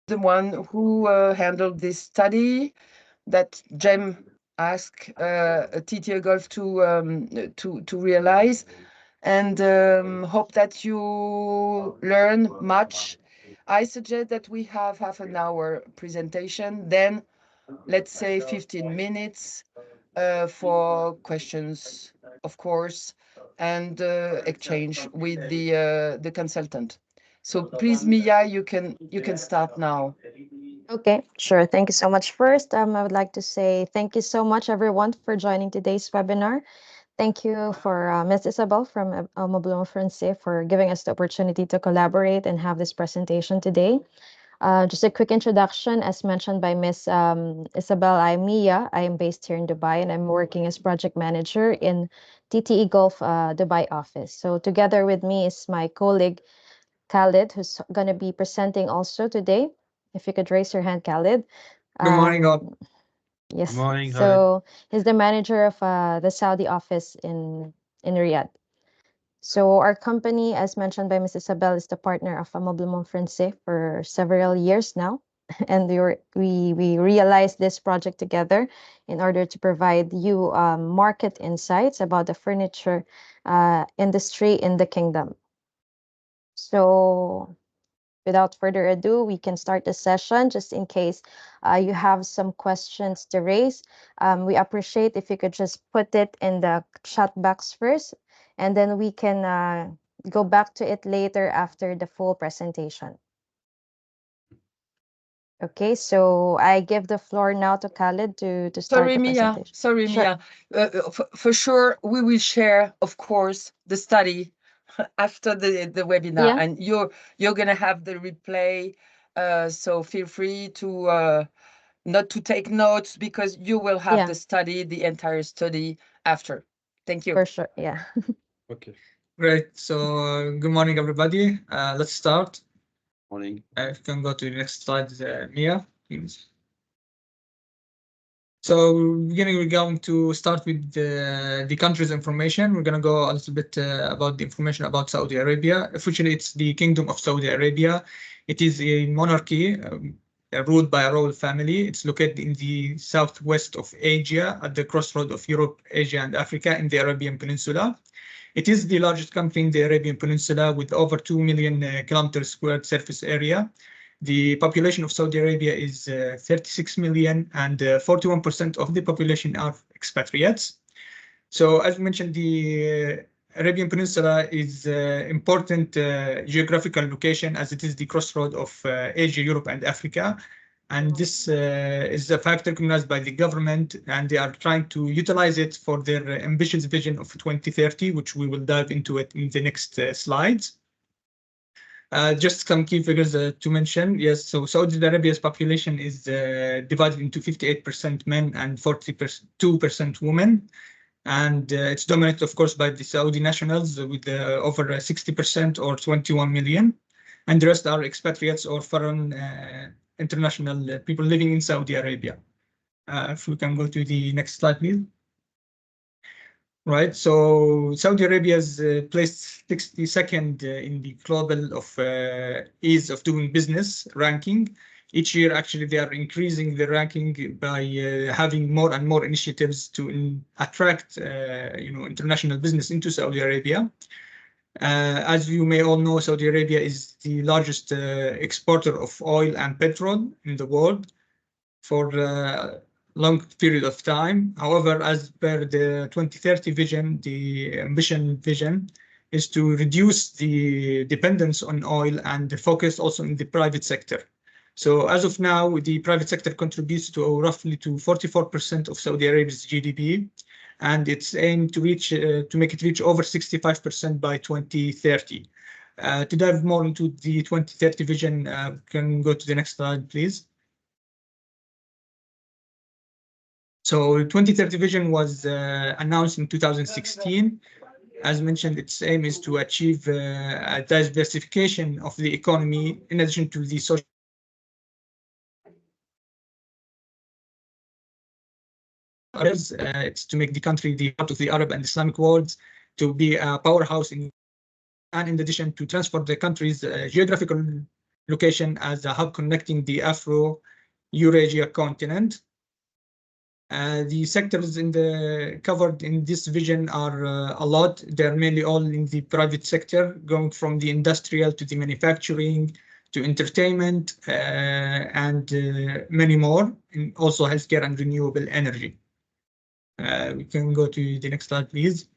the one who handled this study that Jem asked TTE GULF to realize, and hope that you learn much. I suggest that we have half an hour presentation, then let's say 15 minutes for questions, of course, and exchange with the consultant. So please, Mia, you can start now. Okay, sure. Thank you so much. First, I would like to say thank you so much, everyone, for joining today's webinar. Thank you for Ms. Isabel from Mobilon Francais for giving us the opportunity to collaborate and have this presentation today. Just a quick introduction, as mentioned by Ms. Isabel, I'm Mia. I am based here in Dubai, and I'm working as project manager in TTE Gulf Dubai office. So together with me is my colleague, Khalid, who's going to be presenting also today. If you could raise your hand, Khalid. Good morning, all. Yes. Good morning, So he's the manager of the Saudi office in Riyadh. So our company, as mentioned by Ms. Isabel, is the partner of Mobilon Francais for several years now. And we realized this project together in order to provide you market insights about the furniture industry in the kingdom. So without further ado, we can start the session just in case you have some questions to raise. We appreciate if you could just put it in the chat box first, and then we can go back to it later after the full presentation. Okay, so I give the floor now to Khalid to start the presentation. Sorry, Sure. Mia. For sure, we will share, of course, the study after the webinar, Yeah. and you're gonna have the replay. So feel free to not to take notes because you will have Yeah. the study, the entire study after. Thank you. For sure, yeah. Okay. Great. So, good morning, everybody. Let's start. Morning. If you can go to the next slide, Mia, please. So, beginning, we're going to start with the country's information. We're going to go a little bit about the information about Saudi Arabia. Officially, it's the Kingdom of Saudi Arabia. It is a monarchy ruled by a royal family. It's located in the southwest of Asia, at the crossroad of Europe, Asia, and Africa in the Arabian Peninsula. It is the largest country in the Arabian Peninsula with over 2 million kilometers squared surface area. The population of Saudi Arabia is 36 million, and 41% of the population are expatriates. So, as mentioned, the Arabian Peninsula is important geographical location as it is the crossroad of Asia, Europe, and Africa. And this is a fact recognized by the government, and they are trying to utilize it for their ambitious vision of 2030, which we will dive into it in the next slides. Just some key figures to mention. Yes, so Saudi Arabia's population is divided into 58% men and 42% women. And it's dominated, of course, by the Saudi nationals with over 60% or 21 million. And the rest are expatriates or foreign international people living in Saudi Arabia. If we can go to the next slide, please. Right, so Saudi Arabia is placed 62nd in the global of ease of doing business ranking. Each year, actually, they are increasing the ranking by having more and more initiatives to attract, international business into Saudi Arabia. As you may all know, Saudi Arabia is the largest exporter of oil and petrol in the world for long period of time. However, as per the 2030 vision, the ambition vision is to reduce the dependence on oil and focus also in the private sector. So as of now, the private sector contributes to roughly to 44% of Saudi Arabia's GDP, and it's aimed to reach to make it reach over 65% by 2030. To dive more into the 2030 vision, can go to the next slide, please. So 2030 vision was announced in 2016. As mentioned, its aim is to achieve a diversification of the economy in addition to the social. It's to make the country the heart of the Arab and Islamic world, to be a powerhouse in, and in addition to transform the country's geographical location as a hub connecting the Afro-Eurasia continent. The sectors covered in this vision are a lot. They're mainly all in the private sector, going from the industrial to the manufacturing to entertainment and many more, and also healthcare and renewable energy. We can go to the next slide, please.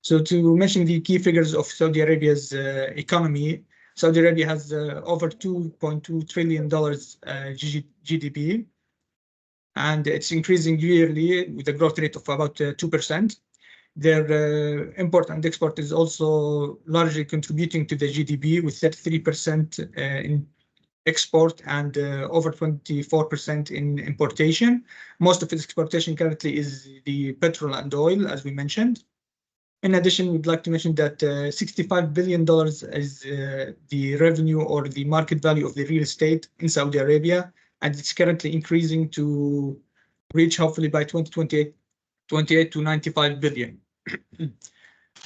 So to mention the key figures of Saudi Arabia's economy, Saudi Arabia has over $2.2 trillion GDP, and it's increasing yearly with a growth rate of about 2%. Their import and export is also largely contributing to the GDP with 33% in export and over 24% in importation. Most of its exportation currently is the petrol and oil, as we mentioned. In addition, we'd like to mention that $65 billion is the revenue or the market value of the real estate in Saudi Arabia, and it's currently increasing to reach, hopefully by 2028, to 95 billion.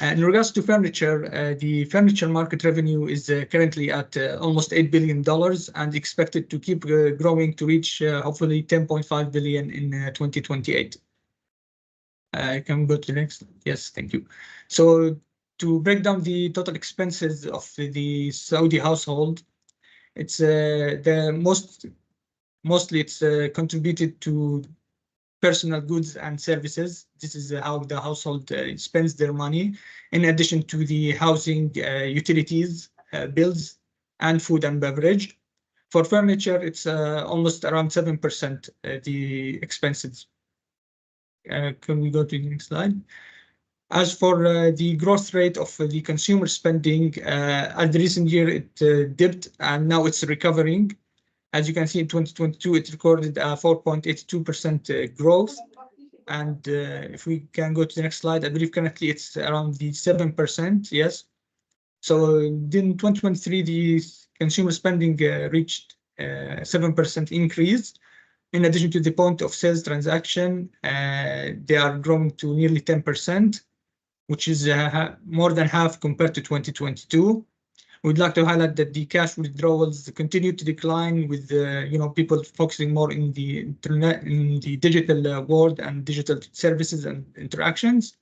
In regards to furniture, the furniture market revenue is currently at almost $8 billion and expected to keep growing to reach hopefully 10.5 billion in 2028. Can we go to the next? Yes, thank you. So to break down the total expenses of the Saudi household, it's mostly it's contributed to personal goods and services. This is how the household spends their money, in addition to the housing, utilities, bills, and food and beverage. For furniture, it's almost around 7% the expenses. Can we go to the next slide? As for the growth rate of the consumer spending, at the recent year it dipped and now it's recovering. As you can see, in 2022, it recorded a 4.82% growth. And if we can go to the next slide, I believe currently it's around the 7%, yes. So in 2023, the consumer spending reached 7% increase. In addition to the point of sales transaction, they are growing to nearly 10%, which is more than half compared to 2022. We'd like to highlight that the cash withdrawals continue to decline with people focusing more in the internet, in the digital world and digital services and interactions.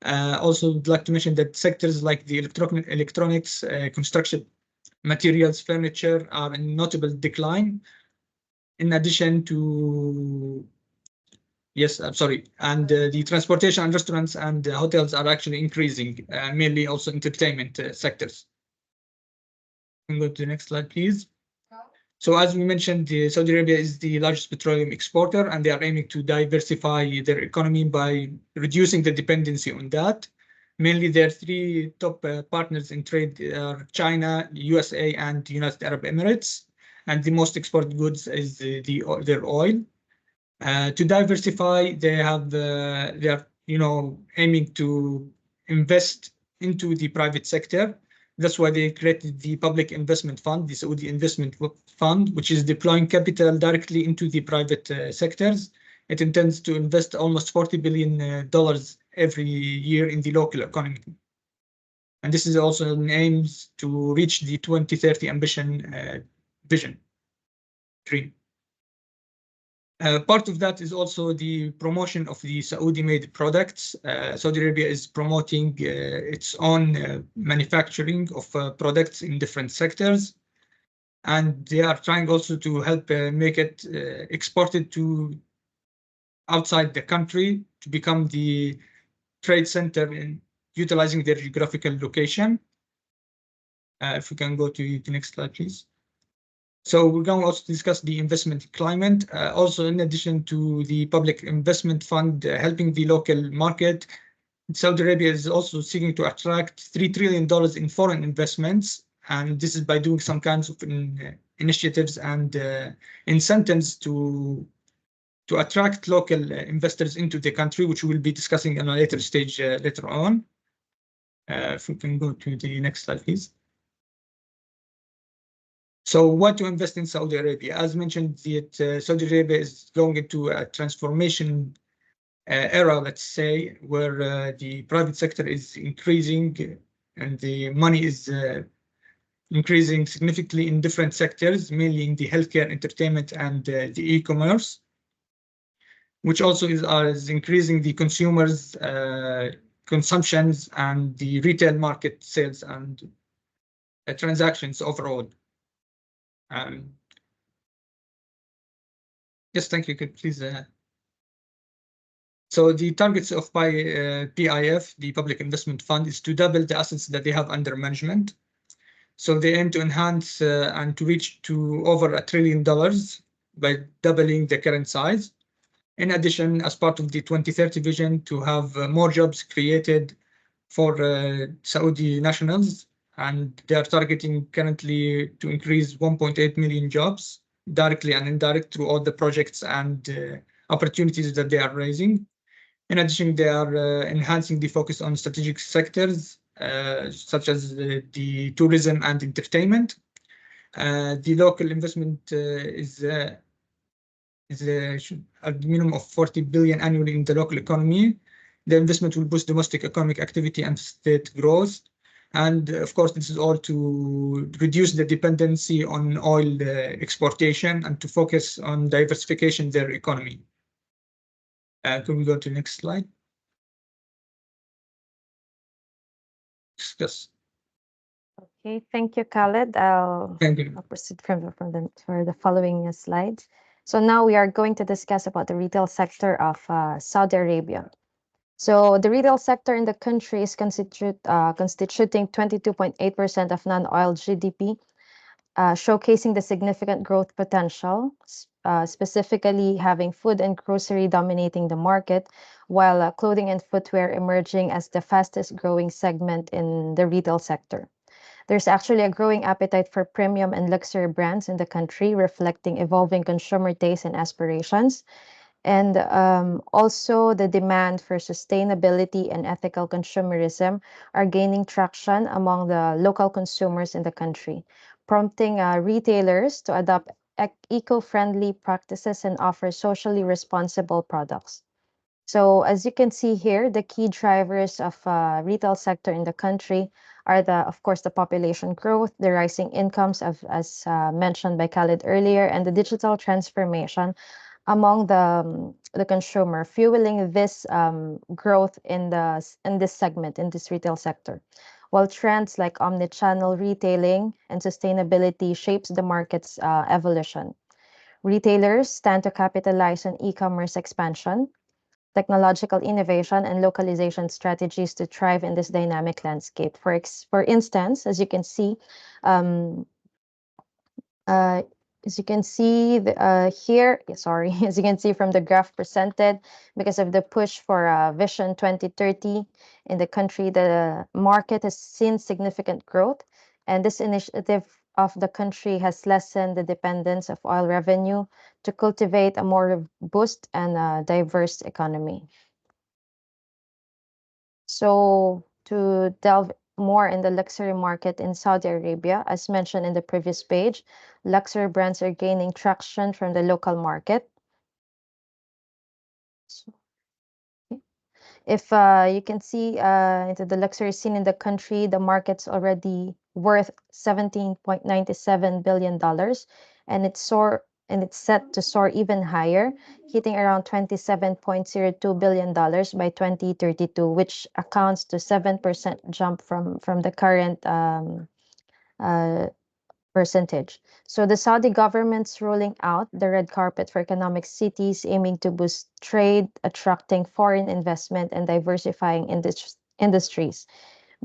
Also, we'd like to mention that sectors like the electronics, construction materials, furniture are in notable decline. In addition to, yes, I'm sorry, and the transportation and restaurants and hotels are actually increasing, mainly also entertainment sectors. Can go to the next slide, please. So as we mentioned, Saudi Arabia is the largest petroleum exporter, and they are aiming to diversify their economy by reducing the dependency on that. Mainly, their three top partners in trade are China, USA, and United Arab Emirates. And the most exported goods is their oil. To diversify, they are aiming to invest into the private sector. That's why they created the Public Investment Fund, the Saudi Investment Fund, which is deploying capital directly into the private sectors. It intends to invest almost $40 billion every year in the local economy. And this is also an aims to reach the 2030 ambition vision dream. Part of that is also the promotion of the Saudi-made products. Saudi Arabia is promoting its own manufacturing of products in different sectors. And they are trying also to help make it exported to outside the country to become the trade center in utilizing their geographical location. If we can go to the next slide, please. So we're going to also discuss the investment climate. Also, in addition to the Public Investment Fund helping the local market, Saudi Arabia is also seeking to attract $3 trillion in foreign investments. And this is by doing some kinds of initiatives and incentives to attract local investors into the country, which we will be discussing on a later stage later on. If we can go to the next slide, please. So what to invest in Saudi Arabia? As mentioned, Saudi Arabia is going into a transformation era, let's say, where the private sector is increasing and the money is increasing significantly in different sectors, mainly in the healthcare, entertainment, and the e-commerce, which also is increasing the consumers' consumptions and the retail market sales and transactions overall. Yes, thank you. Could please. So the targets of PIF, the Public Investment Fund, is to double the assets that they have under management. So they aim to enhance and to reach to over $1 trillion by doubling the current size. In addition, as part of the 2030 vision, to have more jobs created for Saudi nationals, and they are targeting currently to increase 1.8 million jobs directly and indirect through all the projects and opportunities that they are raising. In addition, they are enhancing the focus on strategic sectors such as the tourism and entertainment. The local investment is a minimum of 40 billion annually in the local economy. The investment will boost domestic economic activity and state growth. And of course, this is all to reduce the dependency on oil exportation and to focus on diversification their economy. Can we go to the next slide? Discuss. Okay, thank you, Khaled. I'll proceed for the following slides. So now we are going to discuss about the retail sector of Saudi Arabia. So the retail sector in the country is constituting 22.8% of non-oil GDP, showcasing the significant growth potential, specifically having food and grocery dominating the market, while clothing and footwear emerging as the fastest growing segment in the retail sector. There's actually a growing appetite for premium and luxury brands in the country, reflecting evolving consumer tastes and aspirations. And also the demand for sustainability and ethical consumerism are gaining traction among the local consumers in the country, prompting retailers to adopt eco-friendly practices and offer socially responsible products. So as you can see here, the key drivers of retail sector in the country are of course, the population growth, the rising incomes as mentioned by Khaled earlier, and the digital transformation among the consumer, fueling this growth in this segment, in this retail sector. While trends like omnichannel retailing and sustainability shapes the market's evolution. Retailers stand to capitalize on e-commerce expansion, technological innovation, and localization strategies to thrive in this dynamic landscape. For instance, as you can see, as you can see here, sorry, as you can see from the graph presented, because of the push for Vision 2030 in the country, the market has seen significant growth, and this initiative of the country has lessened the dependence of oil revenue to cultivate a more robust and diverse economy. So to delve more in the luxury market in Saudi Arabia, as mentioned in the previous page, luxury brands are gaining traction from the local market. So, okay. If you can see into the luxury scene in the country, the market's already worth $17.97 billion, and it's set to soar even higher, hitting around $27.02 billion by 2032, which accounts to 7% jump from the current percentage. So the Saudi government's rolling out the red carpet for economic cities, aiming to boost trade, attracting foreign investment, and diversifying industries.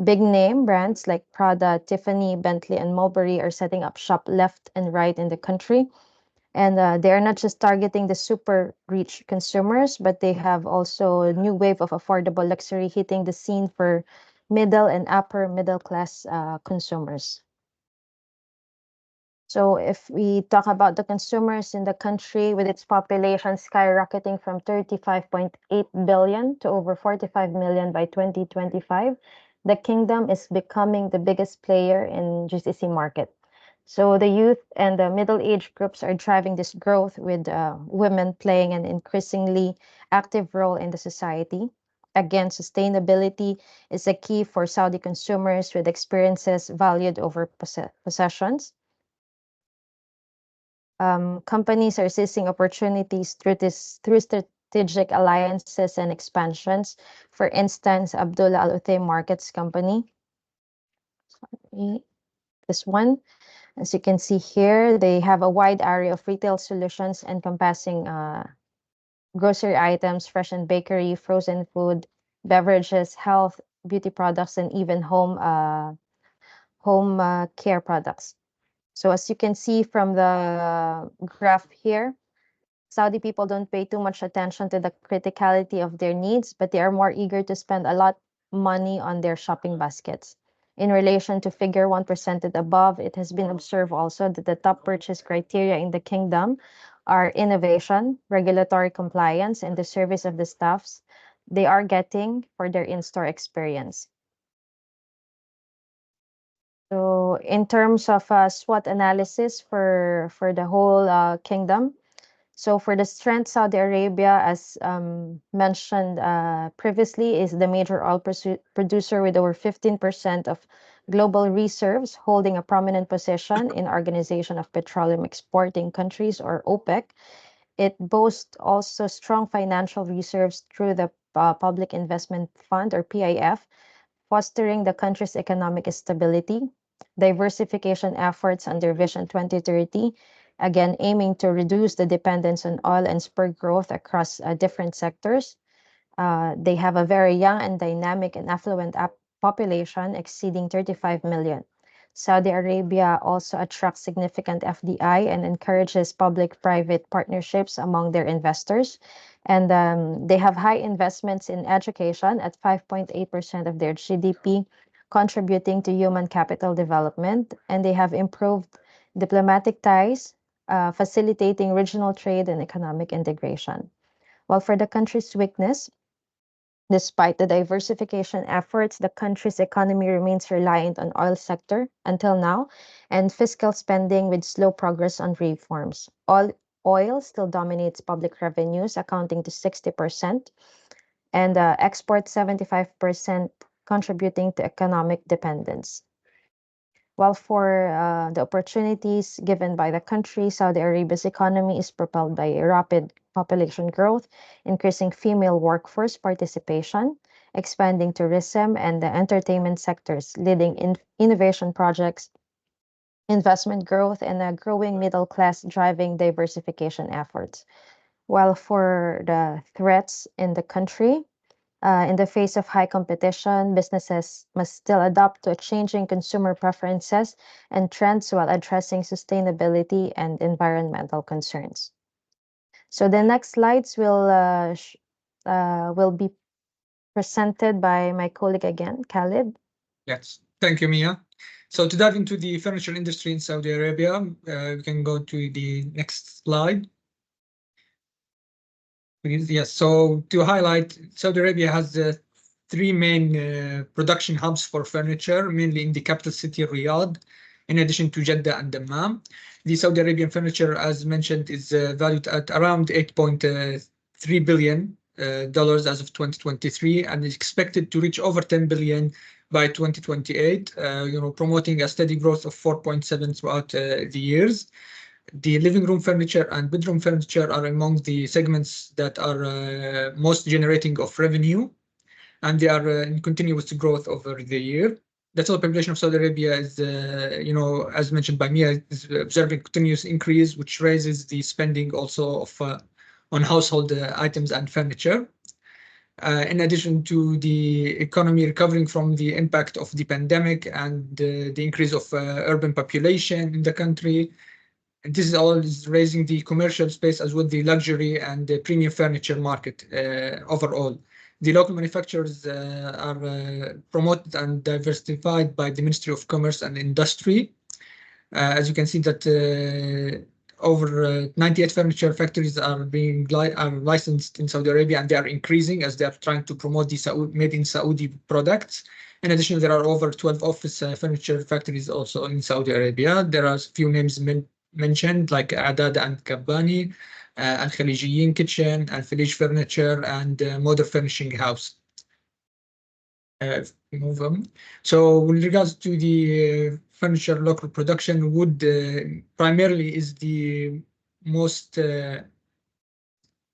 Big name brands like Prada, Tiffany, Bentley, and Mulberry are setting up shop left and right in the country. And they are not just targeting the super rich consumers, but they have also a new wave of affordable luxury hitting the scene for middle and upper middle class consumers. So if we talk about the consumers in the country, with its population skyrocketing from 35.8 billion to over 45 million by 2025, the kingdom is becoming the biggest player in GCC market. So the youth and the middle-aged groups are driving this growth, with women playing an increasingly active role in the society. Again, sustainability is a key for Saudi consumers with experiences valued over possessions. Companies are seizing opportunities through strategic alliances and expansions. For instance, Abdullah Al Uthaym Markets Company. Sorry, this one. As you can see here, they have a wide array of retail solutions encompassing grocery items, fresh and bakery, frozen food, beverages, health, beauty products, and even home care products. So as you can see from the graph here, Saudi people don't pay too much attention to the criticality of their needs, but they are more eager to spend a lot of money on their shopping baskets. In relation to figure 1% and above, it has been observed also that the top purchase criteria in the kingdom are innovation, regulatory compliance, and the service of the staffs they are getting for their in-store experience. So in terms of SWOT analysis for the whole kingdom, so for the strength, Saudi Arabia, as mentioned previously, is the major oil producer with over 15% of global reserves, holding a prominent position in Organization of Petroleum Exporting Countries, or OPEC. It boasts also strong financial reserves through the Public Investment Fund, or PIF, fostering the country's economic stability. Diversification efforts under Vision 2030, again aiming to reduce the dependence on oil and spur growth across different sectors. They have a very young and dynamic and affluent population exceeding 35 million. Saudi Arabia also attracts significant FDI and encourages public-private partnerships among their investors. And they have high investments in education at 5.8% of their GDP, contributing to human capital development. And they have improved diplomatic ties, facilitating regional trade and economic integration. While for the country's weakness, despite the diversification efforts, the country's economy remains reliant on oil sector until now, and fiscal spending with slow progress on reforms. Oil still dominates public revenues, accounting to 60%, and export 75%, contributing to economic dependence. While for the opportunities given by the country, Saudi Arabia's economy is propelled by rapid population growth, increasing female workforce participation, expanding tourism and the entertainment sectors, leading innovation projects, investment growth, and a growing middle class driving diversification efforts. While for the threats in the country, in the face of high competition, businesses must still adapt to changing consumer preferences and trends while addressing sustainability and environmental concerns. So the next slides will be presented by my colleague again, Khalid. Yes, thank you, Mia. So to dive into the furniture industry in Saudi Arabia, we can go to the next slide. Yes, so to highlight, Saudi Arabia has three main production hubs for furniture, mainly in the capital city, Riyadh, in addition to Jeddah and Dammam. The Saudi Arabian furniture, as mentioned, is valued at around $8.3 billion as of 2023, and is expected to reach over 10 billion by 2028, promoting a steady growth of 4.7 throughout the years. The living room furniture and bedroom furniture are among the segments that are most generating of revenue, and they are in continuous growth over the year. The total population of Saudi Arabia is, as mentioned by Mia, is observing continuous increase, which raises the spending also of on household items and furniture. In addition to the economy recovering from the impact of the pandemic and the increase of urban population in the country, and this is all raising the commercial space as well the luxury and the premium furniture market overall. The local manufacturers are promoted and diversified by the Ministry of Commerce and Industry. As you can see that over 98 furniture factories are being licensed in Saudi Arabia, and they are increasing as they are trying to promote the made in Saudi products. In addition, there are over 12 office furniture factories also in Saudi Arabia. There are a few names mentioned like Adad and Kabbani, Al Khalijiyin Kitchen, Al Falij Furniture, and Modern Furnishing House. Move on. So with regards to the furniture local production, wood primarily is the most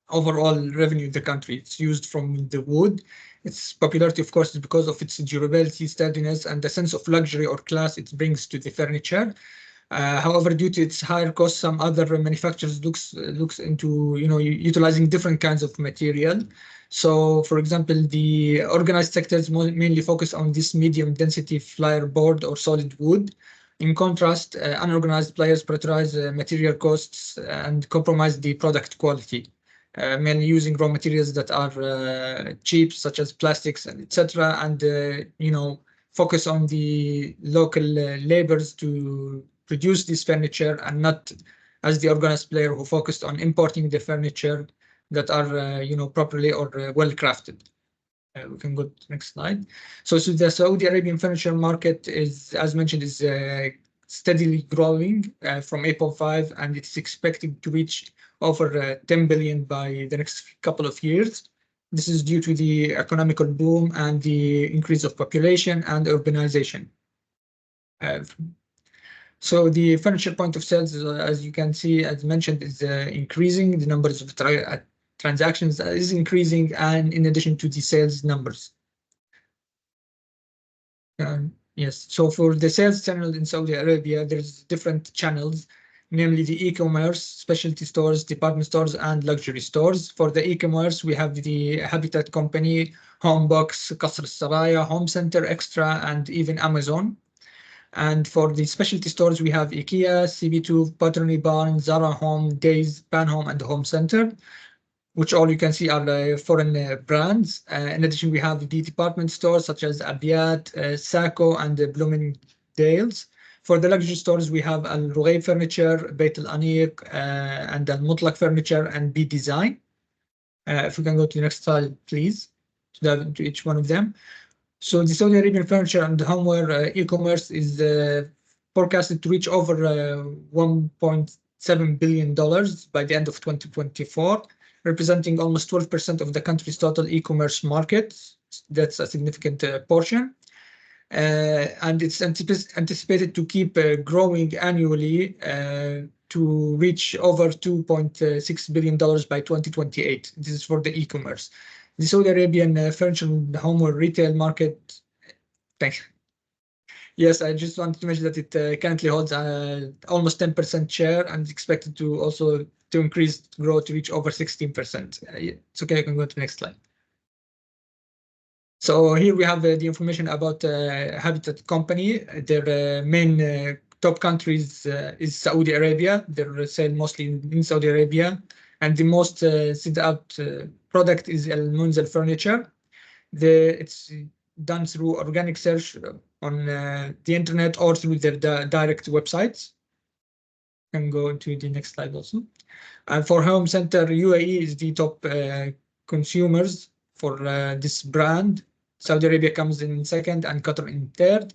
overall revenue in the country. It's used from the wood. Its popularity, of course, is because of its durability, sturdiness, and the sense of luxury or class it brings to the furniture. However, due to its higher cost, some other manufacturers looks into utilizing different kinds of material. So, for example, the organized sectors mainly focus on this medium density flyer board or solid wood. In contrast, unorganized players prioritize material costs and compromise the product quality, mainly using raw materials that are cheap, such as plastics and etc. And focus on the local labors to produce this furniture, and not as the organized player who focused on importing the furniture that are properly or well crafted. We can go to the next slide. So the Saudi Arabian furniture market is, as mentioned, is steadily growing from 8.5, and it's expected to reach over 10 billion by the next couple of years. This is due to the economical boom and the increase of population and urbanization. So the furniture point of sales, as you can see, as mentioned, is increasing. The numbers of transactions is increasing, and in addition to the sales numbers. Yes, so for the sales channel in Saudi Arabia, there's different channels, namely the e-commerce, specialty stores, department stores, and luxury stores. For the e-commerce, we have the Habitat Company, Homebox, Qasr Saraya, Home Center Extra, and even Amazon. And for the specialty stores, we have IKEA, CB2, Pottery Barn, Zara Home, Days, Pan Home, and Home Center, which all you can see are foreign brands. In addition, we have the department stores such as Abiyat, Sako, and Bloomingdale's. For the luxury stores, we have Al Rughayb Furniture, Beit Al Aniq, and Al Mutlaq Furniture, and B Design. If we can go to the next slide, please, to dive into each one of them. So the Saudi Arabian furniture and homeware e-commerce is forecasted to reach over $1.7 billion by the end of 2024, representing almost 12% of the country's total e-commerce market. That's a significant portion. And it's anticipated to keep growing annually to reach over $2.6 billion by 2028. This is for the e-commerce. The Saudi Arabian furniture and homeware retail market. Thanks. Yes, I just wanted to mention that it currently holds almost 10% share, and is expected to also increase growth to reach over 16%. It's okay, I can go to the next slide. So here we have the information about Habitat Company. Their main top countries is Saudi Arabia. Their sale mostly in Saudi Arabia, and the most sent out product is Al Munzal Furniture. It's done through organic search on the internet or through their direct websites. I can go to the next slide also. And for Home Center, UAE is the top consumers for this brand. Saudi Arabia comes in second and Qatar in third.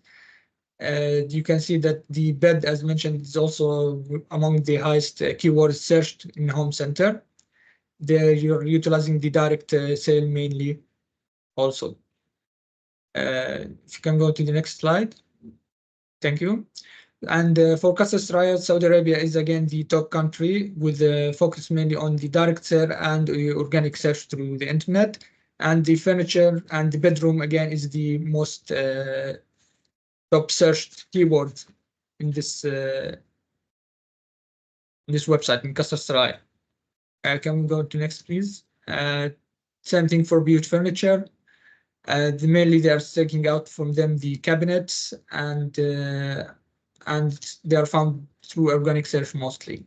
You can see that the bed, as mentioned, is also among the highest keywords searched in Home Center. You're utilizing the direct sale mainly also. If you can go to the next slide. Thank you. And for Qasr Saraya, Saudi Arabia is again the top country, with a focus mainly on the direct sale and organic search through the internet. And the furniture and the bedroom again is the most top searched keyword in this website in Qasr Saraya. Can we go to next, please? Same thing for Beauty Furniture. Mainly they are taking out from them the cabinets, and they are found through organic search mostly.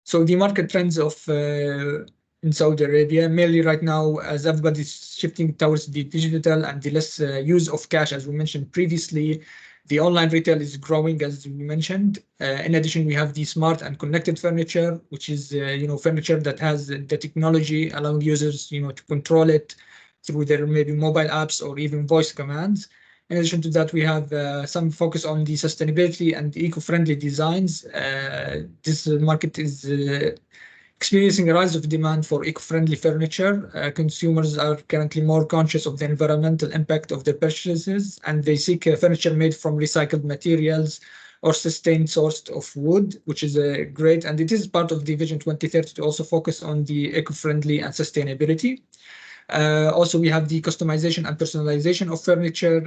So the market trends of in Saudi Arabia, mainly right now, as everybody's shifting towards the digital and the less use of cash, as we mentioned previously, the online retail is growing, as we mentioned. In addition, we have the smart and connected furniture, which is furniture that has the technology allowing users to control it through their maybe mobile apps or even voice commands. In addition to that, we have some focus on the sustainability and eco-friendly designs. This market is experiencing a rise of demand for eco-friendly furniture. Consumers are currently more conscious of the environmental impact of their purchases, and they seek furniture made from recycled materials or sustained sourced of wood, which is great. And it is part of the Vision 2030 to also focus on the eco-friendly and sustainability. Also, we have the customization and personalization of furniture.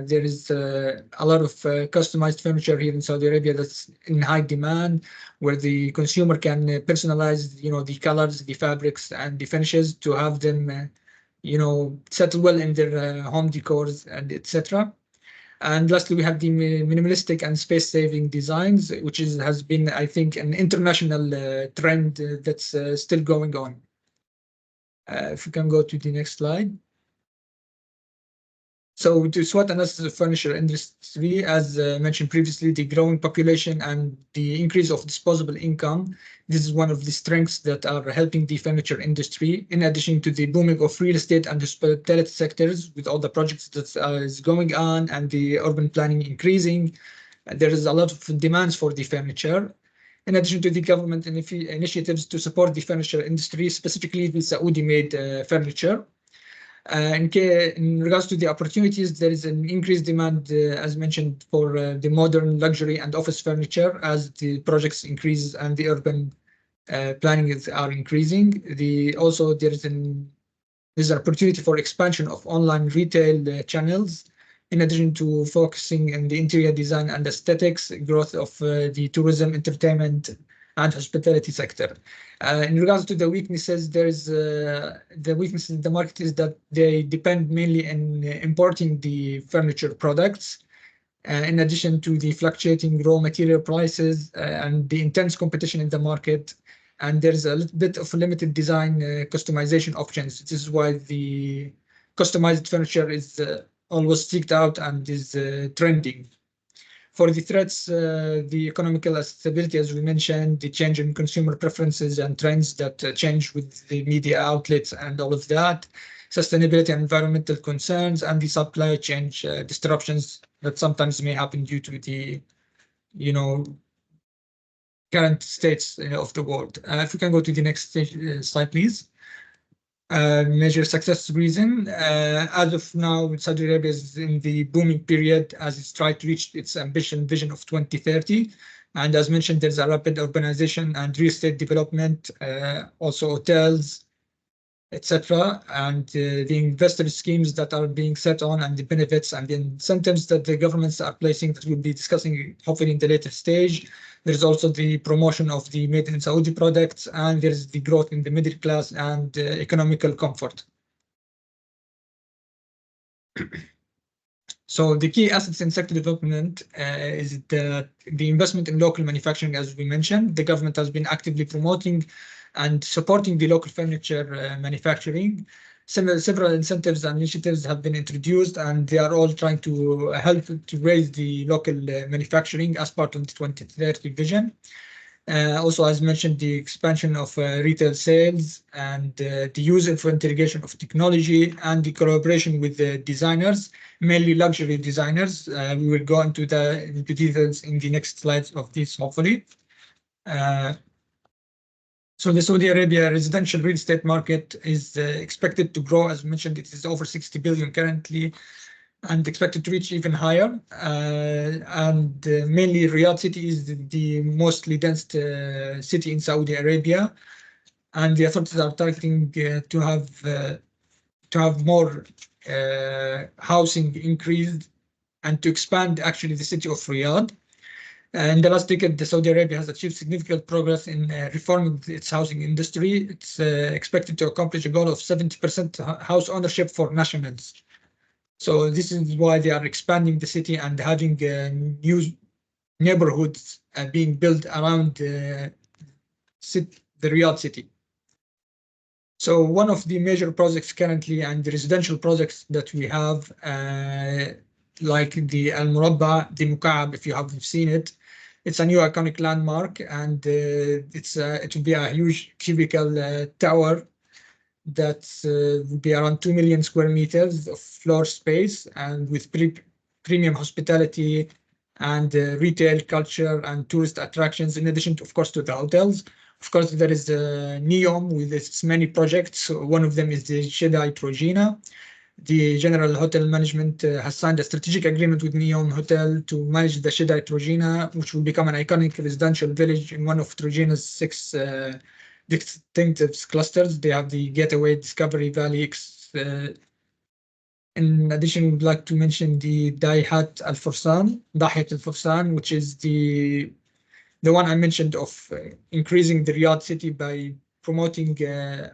There is a lot of customized furniture here in Saudi Arabia that's in high demand, where the consumer can personalize, the colors, the fabrics, and the finishes to have them, settle well in their home decors and etc. And lastly, we have the minimalistic and space-saving designs, which has been, I think, an international trend that's still going on. If we can go to the next slide. So to SWOT analysis of furniture industry, as mentioned previously, the growing population and the increase of disposable income, this is one of the strengths that are helping the furniture industry, in addition to the booming of real estate and hospitality sectors with all the projects that is going on and the urban planning increasing. There is a lot of demands for the furniture. In addition to the government initiatives to support the furniture industry, specifically the Saudi-made furniture. In regards to the opportunities, there is an increased demand, as mentioned, for the modern luxury and office furniture as the projects increase and the urban planning are increasing. There's an opportunity for expansion of online retail channels, in addition to focusing on the interior design and aesthetics, growth of the tourism, entertainment, and hospitality sector. In regards to the weaknesses, the weakness in the market is that they depend mainly on importing the furniture products, in addition to the fluctuating raw material prices and the intense competition in the market. And there's a little bit of limited design customization options. This is why the customized furniture is always seeked out and is trending. For the threats, the economical stability, as we mentioned, the change in consumer preferences and trends that change with the media outlets and all of that, sustainability and environmental concerns, and the supply chain disruptions that sometimes may happen due to the, current states of the world. If we can go to the next slide, please. Major success reason. As of now, Saudi Arabia is in the booming period as it's trying to reach its vision of 2030. And as mentioned, there's a rapid urbanization and real estate development, also hotels, etc. And the investor schemes that are being set on and the benefits and the incentives that the governments are placing that we'll be discussing hopefully in the later stage. There's also the promotion of the made in Saudi products, and there's the growth in the middle class and economical comfort. So the key assets in sector development is the investment in local manufacturing, as we mentioned. The government has been actively promoting and supporting the local furniture manufacturing. Several incentives and initiatives have been introduced, and they are all trying to help to raise the local manufacturing as part of the 2030 vision. Also, as mentioned, the expansion of retail sales and the use of integration of technology and the collaboration with the designers, mainly luxury designers. We will go into details in the next slides of this, hopefully. So the Saudi Arabia residential real estate market is expected to grow. As mentioned, it is over 60 billion currently and expected to reach even higher. Mainly Riyadh city is the mostly dense city in Saudi Arabia. And the authorities are targeting to have more housing increased and to expand actually the city of Riyadh. In the last decade, Saudi Arabia has achieved significant progress in reforming its housing industry. It's expected to accomplish a goal of 70% house ownership for nationals. So this is why they are expanding the city and having new neighborhoods being built around the Riyadh city. So one of the major projects currently and the residential projects that we have, like the Al Murabba, the Mukaab, if you haven't seen it, it's a new iconic landmark, and it will be a huge cubicle tower that will be around 2 million square meters of floor space, and with premium hospitality and retail, culture, and tourist attractions, in addition to, of course, to the hotels. Of course, there is NEOM with its many projects. One of them is the Jeddah Trojena. The General Hotel Management has signed a strategic agreement with NEOM Hotel to manage the Jeddah Trojena, which will become an iconic residential village in one of Trojena's 6 distinctive clusters. They have the Gateway, Discovery Valley. In addition, we'd like to mention the Daihat Al Fursan, which is the one I mentioned of increasing the Riyadh city by promoting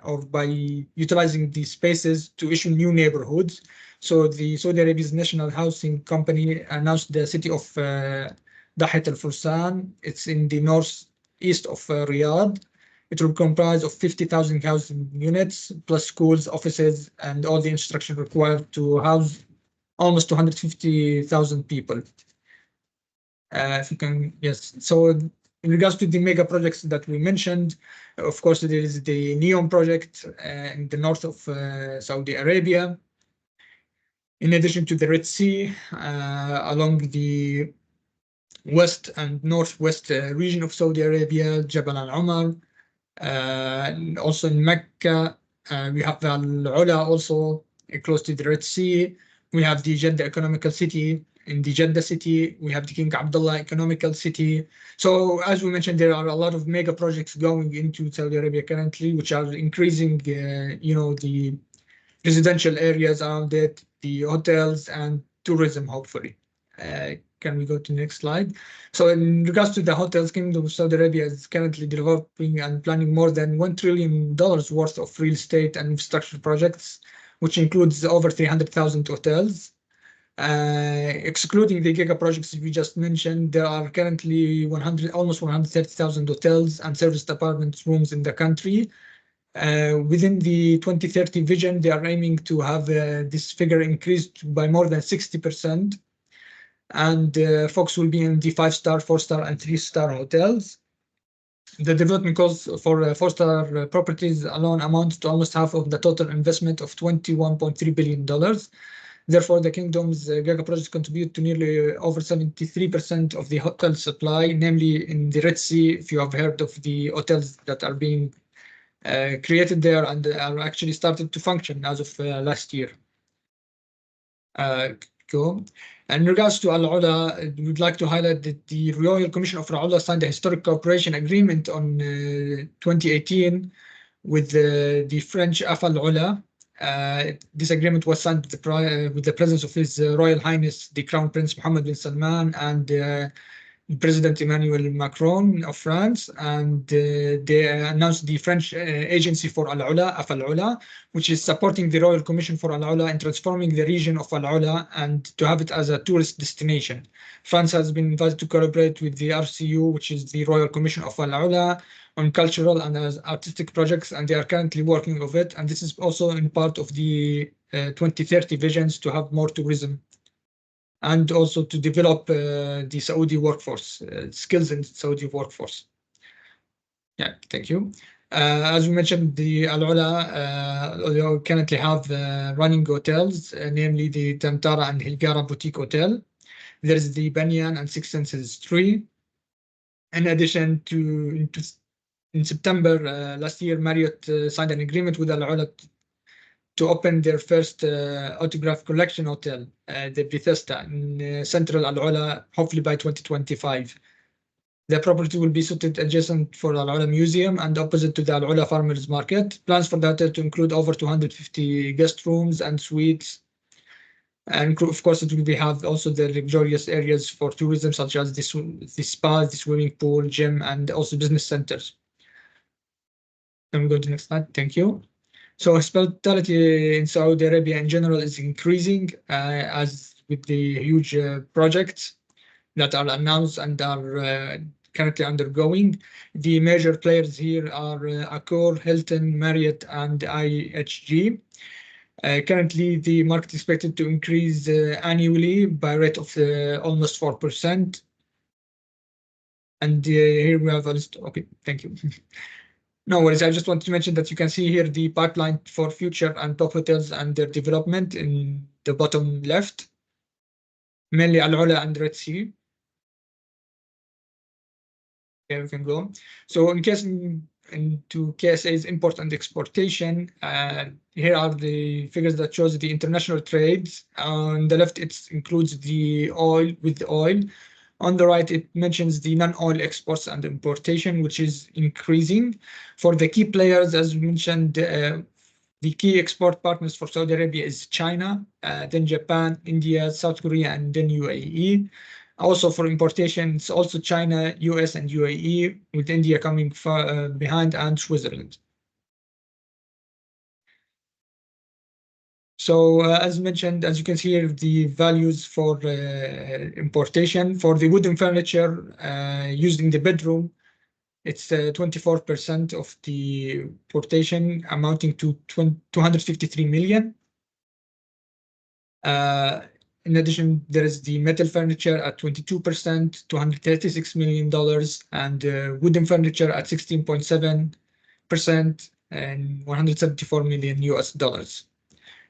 or by utilizing these spaces to issue new neighborhoods. So the Saudi Arabia's National Housing Company announced the city of Daihat Al Fursan. It's in the northeast of Riyadh. It will comprise of 50,000 housing units, plus schools, offices, and all the infrastructure required to house almost 250,000 people. If you can, yes. So in regards to the mega projects that we mentioned, of course, there is the NEOM project in the north of Saudi Arabia. In addition to the Red Sea, along the west and northwest region of Saudi Arabia, Jabal al-Umar. Also in Mecca, we have Al-Ula also close to the Red Sea. We have the Jeddah Economical City. In the Jeddah city, we have the King Abdullah Economical City. So as we mentioned, there are a lot of mega projects going into Saudi Arabia currently, which are increasing, the residential areas around it, the hotels and tourism, hopefully. Can we go to the next slide? So in regards to the hotels, Kingdom of Saudi Arabia is currently developing and planning more than $1 trillion worth of real estate and infrastructure projects, which includes over 300,000 hotels. Excluding the giga projects we just mentioned, there are currently almost 130,000 hotels and serviced apartment rooms in the country. Within the 2030 vision, they are aiming to have this figure increased by more than 60%. And focus will be in the 5-star, 4-star, and 3-star hotels. The development cost for 4-star properties alone amounts to almost half of the total investment of $21.3 billion. Therefore, the Kingdom's giga projects contribute to nearly over 73% of the hotel supply, namely in the Red Sea, if you have heard of the hotels that are being created there and are actually started to function as of last year. In regards to Al-Ula, we'd like to highlight that the Royal Commission of Al-Ula signed a historic cooperation agreement on 2018 with the French Al-Ula. This agreement was signed with the presence of His Royal Highness, the Crown Prince Mohammed bin Salman, and President Emmanuel Macron of France, and they announced the French Agency for Al-Ula, which is supporting the Royal Commission for Al-Ula in transforming the region of Al-Ula and to have it as a tourist destination. France has been invited to collaborate with the RCU, which is the Royal Commission of Al-Ula, on cultural and artistic projects, and they are currently working on it. And this is also in part of the 2030 visions to have more tourism and also to develop the Saudi workforce, skills in Saudi workforce. Yeah, thank you. As we mentioned, the Al-Ula currently have running hotels, namely the Tantara and Hilgara Boutique Hotel. There is the Banyan and Six Senses Tree. In addition to, in September last year, Marriott signed an agreement with Al-Ula to open their first autograph collection hotel, the Bethesda, in central Al-Ula, hopefully by 2025. The property will be situated adjacent for Al-Ula Museum and opposite to the Al-Ula Farmers Market. Plans for the hotel to include over 250 guest rooms and suites. And of course, it will have also the luxurious areas for tourism, such as the spa, the swimming pool, gym, and also business centers. Let me go to the next slide. Thank you. So hospitality in Saudi Arabia in general is increasing as with the huge projects that are announced and are currently undergoing. The major players here are Accor, Hilton, Marriott, and IHG. Currently, the market is expected to increase annually by a rate of almost 4%. And here we have a list. Okay, thank you. No worries. I just want to mention that you can see here the pipeline for future and top hotels and their development in the bottom left, mainly Al-Ula and Red Sea. Here we can go. So in case into KSA's import and exportation. Here are the figures that shows the international trades. On the left, it includes the oil with the oil. On the right, it mentions the non-oil exports and importation, which is increasing. For the key players, as mentioned, the key export partners for Saudi Arabia is China, then Japan, India, South Korea, and then UAE. Also for importation, it's also China, US, and UAE, with India coming far behind, and Switzerland. So as mentioned, as you can see here, the values for importation for the wooden furniture used in the bedroom, it's 24% of the importation, amounting to 253 million. In addition, there is the metal furniture at 22%, $236 million, and wooden furniture at 16.7% and $174 million US dollars.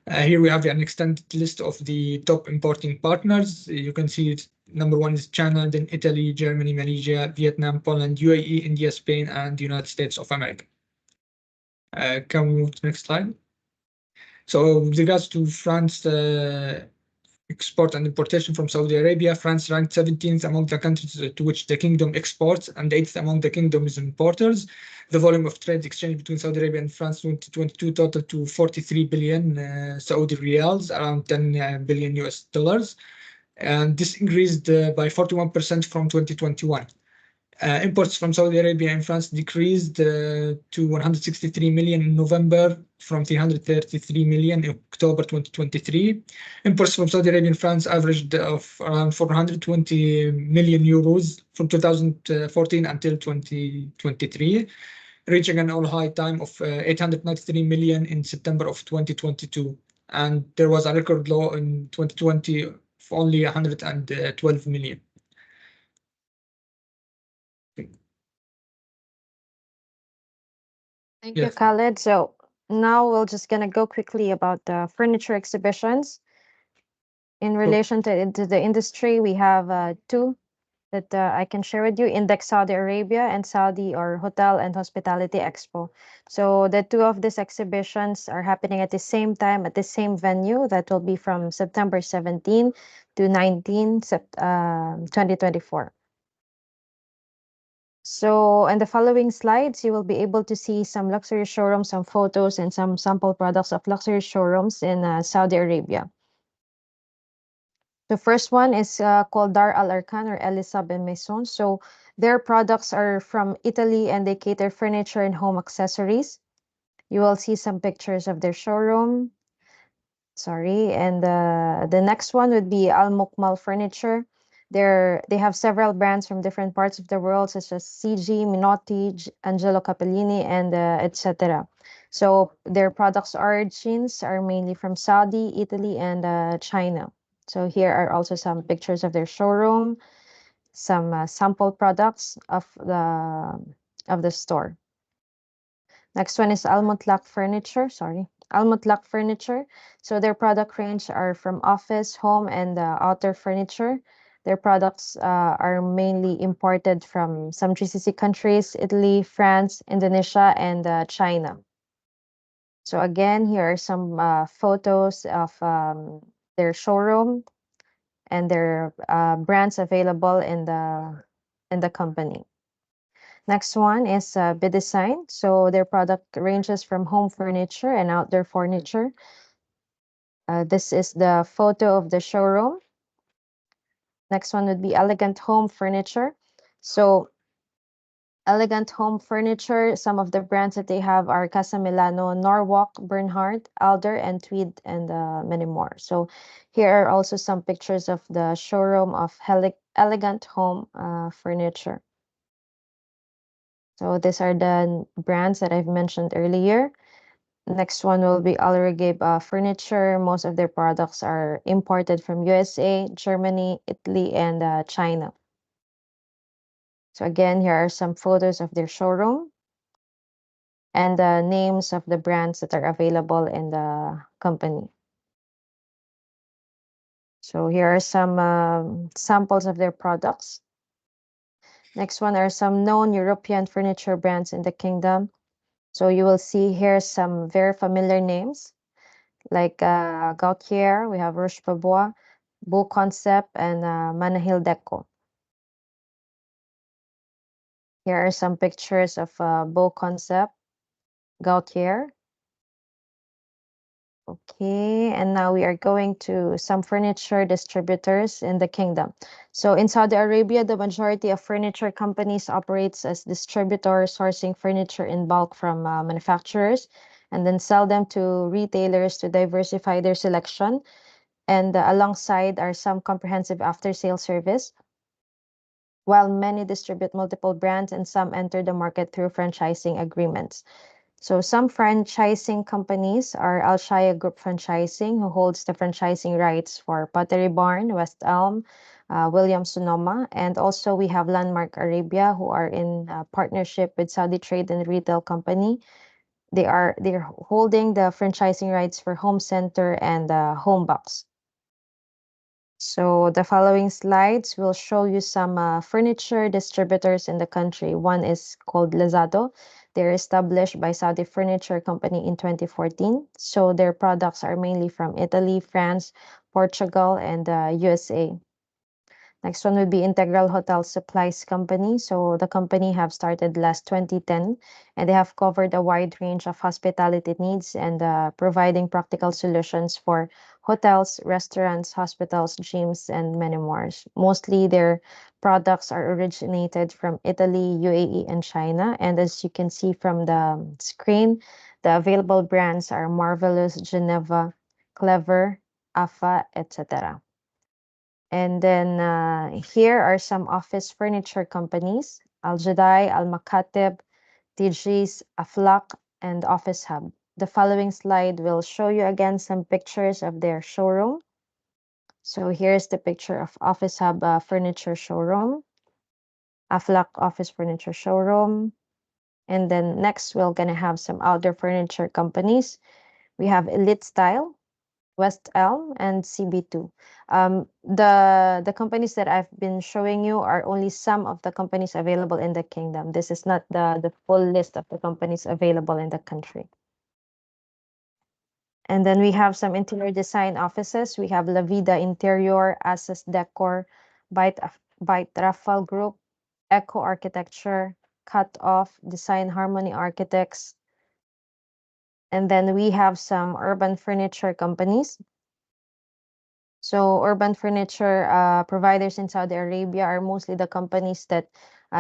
Here we have an extended list of the top importing partners. You can see number one is China, then Italy, Germany, Malaysia, Vietnam, Poland, UAE, India, Spain, and the United States of America. Can we move to the next slide? So with regards to France, export and importation from Saudi Arabia, France ranked 17th among the countries to which the kingdom exports and 8th among the kingdom's importers. The volume of trade exchange between Saudi Arabia and France 2022 totaled to 43 billion Saudi riyals, around 10 billion US dollars. And this increased by 41% from 2021. Imports from Saudi Arabia and France decreased to 163 million in November from 333 million in October 2023. Imports from Saudi Arabia and France averaged of around 420 million euros from 2014 until 2023, reaching an all-high time of 893 million in September of 2022. And there was a record low in 2020 of only 112 million. Thank you, Khaled. So now we're just gonna go quickly about the furniture exhibitions. In relation to the industry, we have two that I can share with you: Index Saudi Arabia and Saudi or Hotel and Hospitality Expo. So the two of these exhibitions are happening at the same time at the same venue. That will be from September 17 to 19, 2024. So in the following slides, you will be able to see some luxury showrooms, some photos, and some sample products of luxury showrooms in Saudi Arabia. The first one is called Dar Al Arkan or Elisa Ben Maison. So their products are from Italy and they cater furniture and home accessories. You will see some pictures of their showroom. Sorry, and the next one would be Al Mukmal Furniture. They have several brands from different parts of the world, such as CG, Minotti, Angelo Capellini, and etc. So their products' origins are mainly from Saudi, Italy, and China. So here are also some pictures of their showroom, some sample products of the store. Next one is Al Mutlaq Furniture. Sorry, Al Mutlaq Furniture. So their product range are from office, home, and outdoor furniture. Their products are mainly imported from some GCC countries: Italy, France, Indonesia, and China. So again, here are some photos of their showroom and their brands available in the company. Next one is Bidesign. So their product ranges from home furniture and outdoor furniture. This is the photo of the showroom. Next one would be Elegant Home Furniture. So Elegant Home Furniture, some of the brands that they have are Casa Milano, Norwalk, Bernhard, Alder, and Tweed, and many more. So here are also some pictures of the showroom of Elegant Home Furniture. So these are the brands that I've mentioned earlier. Next one will be Al Regib Furniture. Most of their products are imported from USA, Germany, Italy, and China. So again, here are some photos of their showroom and the names of the brands that are available in the company. So here are some samples of their products. Next one are some known European furniture brands in the kingdom. So you will see here some very familiar names like Gautier, we have Roche Bobois, Beau Concept, and Manahil Deco. Here are some pictures of Beau Concept, Gautier. Okay, and now we are going to some furniture distributors in the kingdom. So in Saudi Arabia, the majority of furniture companies operates as distributors, sourcing furniture in bulk from manufacturers and then sell them to retailers to diversify their selection. And alongside are some comprehensive after-sale service, while many distribute multiple brands and some enter the market through franchising agreements. So some franchising companies are Al Shaya Group Franchising, who holds the franchising rights for Pottery Barn, West Elm, Williams Sonoma, and also we have Landmark Arabia, who are in partnership with Saudi Trade and Retail Company. They're holding the franchising rights for Home Center and Home Box. So the following slides will show you some furniture distributors in the country. One is called Lazado. They're established by Saudi Furniture Company in 2014. So their products are mainly from Italy, France, Portugal, and USA. Next one would be Integral Hotel Supplies Company. So the company have started last 2010, and they have covered a wide range of hospitality needs and providing practical solutions for hotels, restaurants, hospitals, gyms, and many more. Mostly their products are originated from Italy, UAE, and China. And as you can see from the screen, the available brands are Marvelous, Geneva, Clever, AFA, etc. And then here are some office furniture companies: Al Jadai, Al Makatib, TG's, Aflaq, and Office Hub. The following slide will show you again some pictures of their showroom. So here's the picture of Office Hub furniture showroom, Aflaq office furniture showroom. And then next, we're going to have some outdoor furniture companies. We have Elite Style, West Elm, and CB2. The companies that I've been showing you are only some of the companies available in the kingdom. This is not the full list of the companies available in the country. And then we have some interior design offices. We have La Vida Interior, Asas Decor, Byte Raffle Group, Echo Architecture, Cut Off, Design Harmony Architects. And then we have some urban furniture companies. So urban furniture providers in Saudi Arabia are mostly the companies that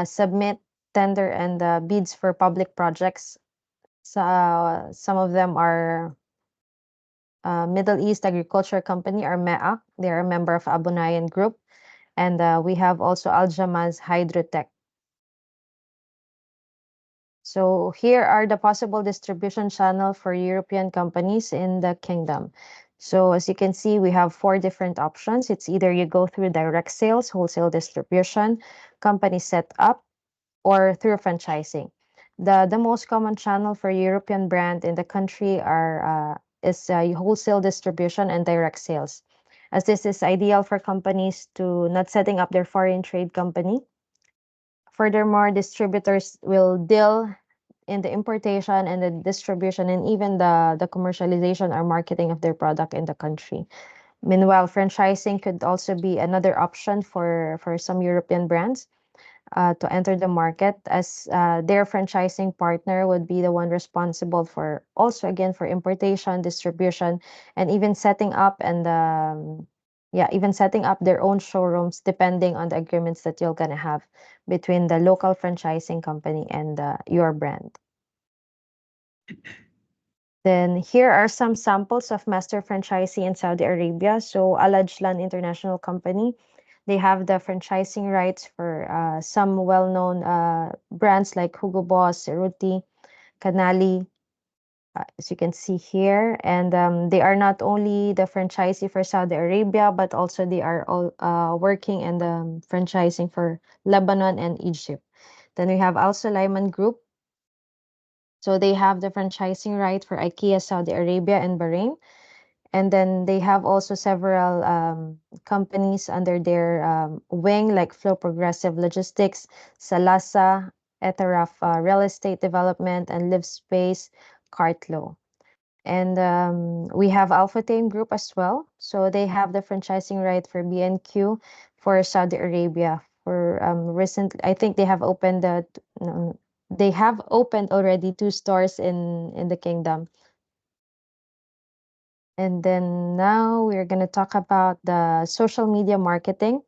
submit, tender, and bids for public projects. So, some of them are Middle East Agriculture Company, or MEAC. They're a member of Abu Nayan Group. And we have also Al Jamaz Hydrotech. So here are the possible distribution channel for European companies in the kingdom. So as you can see, we have 4 different options. It's either you go through direct sales, wholesale distribution, company set up, or through franchising. The most common channel for European brand in the country is wholesale distribution and direct sales, as this is ideal for companies to not setting up their foreign trade company. Furthermore, distributors will deal in the importation and the distribution and even the commercialization or marketing of their product in the country. Meanwhile, franchising could also be another option for some European brands to enter the market, as their franchising partner would be the one responsible for also again for importation, distribution, and even setting up and even setting up their own showrooms depending on the agreements that you're gonna have between the local franchising company and your brand. Then here are some samples of master franchisee in Saudi Arabia. So Al Ajlan International Company, they have the franchising rights for some well-known brands like Hugo Boss, Cerruti, Canali, as you can see here. And they are not only the franchisee for Saudi Arabia, but also they are all working and franchising for Lebanon and Egypt. Then we have Al Sulaiman Group. So they have the franchising right for IKEA Saudi Arabia and Bahrain. And then they have also several companies under their wing, like Flow Progressive Logistics, Salasa, Etheraf Real Estate Development, and Live Space, Cartlow. And we have Alphatane Group as well. So they have the franchising right for B&Q for Saudi Arabia. For I think they have opened already 2 stores in the kingdom. And then now we're going to talk about the social media marketing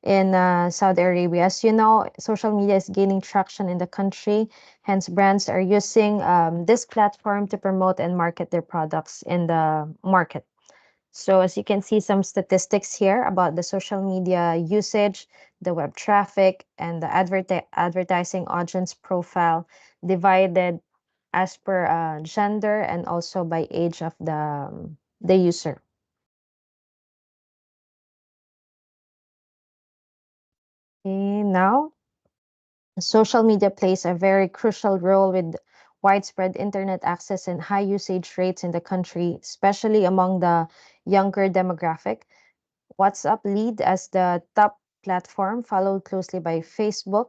in Saudi Arabia. As you know, social media is gaining traction in the country. Hence, brands are using this platform to promote and market their products in the market. So as you can see, some statistics here about the social media usage, the web traffic, and the advertising audience profile divided as per gender and also by age of the user. Okay, now, social media plays a very crucial role with widespread internet access and high usage rates in the country, especially among the younger demographic. WhatsApp lead as the top platform, followed closely by Facebook,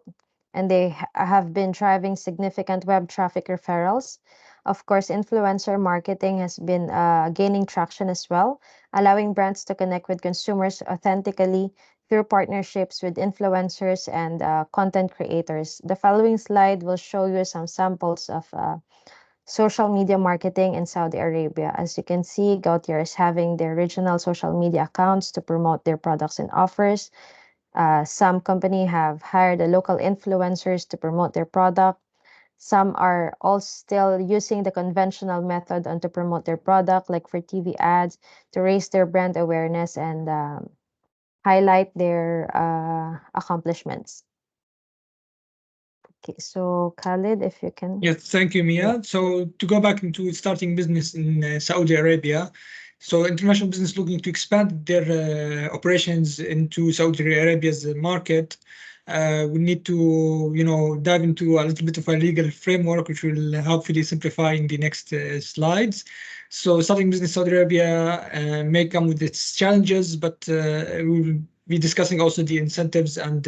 and they have been driving significant web traffic referrals. Of course, influencer marketing has been gaining traction as well, allowing brands to connect with consumers authentically through partnerships with influencers and content creators. The following slide will show you some samples of social media marketing in Saudi Arabia. As you can see, Gautier is having their regional social media accounts to promote their products and offers. Some company have hired the local influencers to promote their product. Some are all still using the conventional method and to promote their product, like for TV ads, to raise their brand awareness and highlight their accomplishments. Okay, so Khalid, if you can. Yes, thank you, Mia. So to go back into starting business in Saudi Arabia, so international business looking to expand their operations into Saudi Arabia's market, we need to, dive into a little bit of a legal framework, which will hopefully simplify in the next slides. So starting business in Saudi Arabia may come with its challenges, but we will be discussing also the incentives and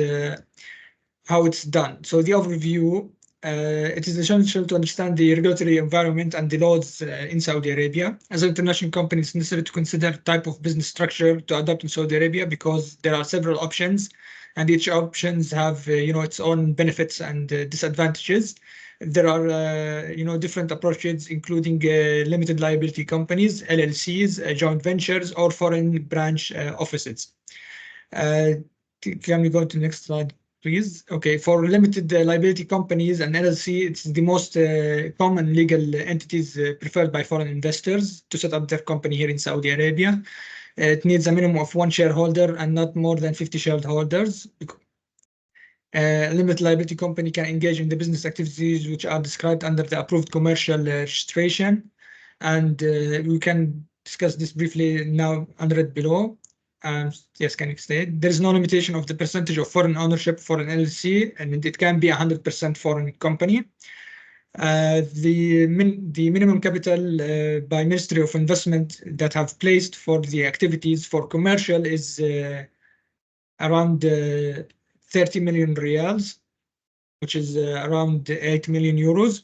how it's done. So the overview, it is essential to understand the regulatory environment and the laws in Saudi Arabia. As an international company, it's necessary to consider type of business structure to adopt in Saudi Arabia because there are several options, and each options have its own benefits and disadvantages. There are different approaches, including limited liability companies, LLCs, joint ventures, or foreign branch offices. Can we go to the next slide, please? Okay, for limited liability companies and LLC, it's the most common legal entities preferred by foreign investors to set up their company here in Saudi Arabia. It needs a minimum of 1 shareholder and not more than 50 shareholders. Limited liability company can engage in the business activities which are described under the approved commercial registration. And we can discuss this briefly now under it below. Yes, can you state? There is no limitation of the percentage of foreign ownership for an LLC, and it can be 100% foreign company. The minimum capital by Ministry of Investment that have placed for the activities for commercial is around 30 million riyals, which is around 8 million euros.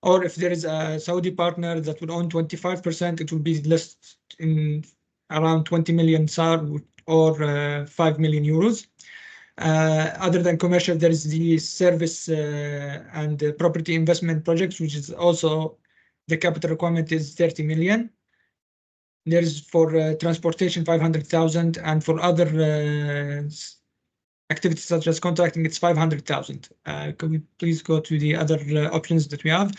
Or if there is a Saudi partner that will own 25%, it will be less in around 20 million SAR or 5 million euros. Other than commercial, there is the service and property investment projects, which is also the capital requirement is 30 million. There is for transportation 500,000, and for other activities such as contracting, it's 500,000. Can we please go to the other options that we have?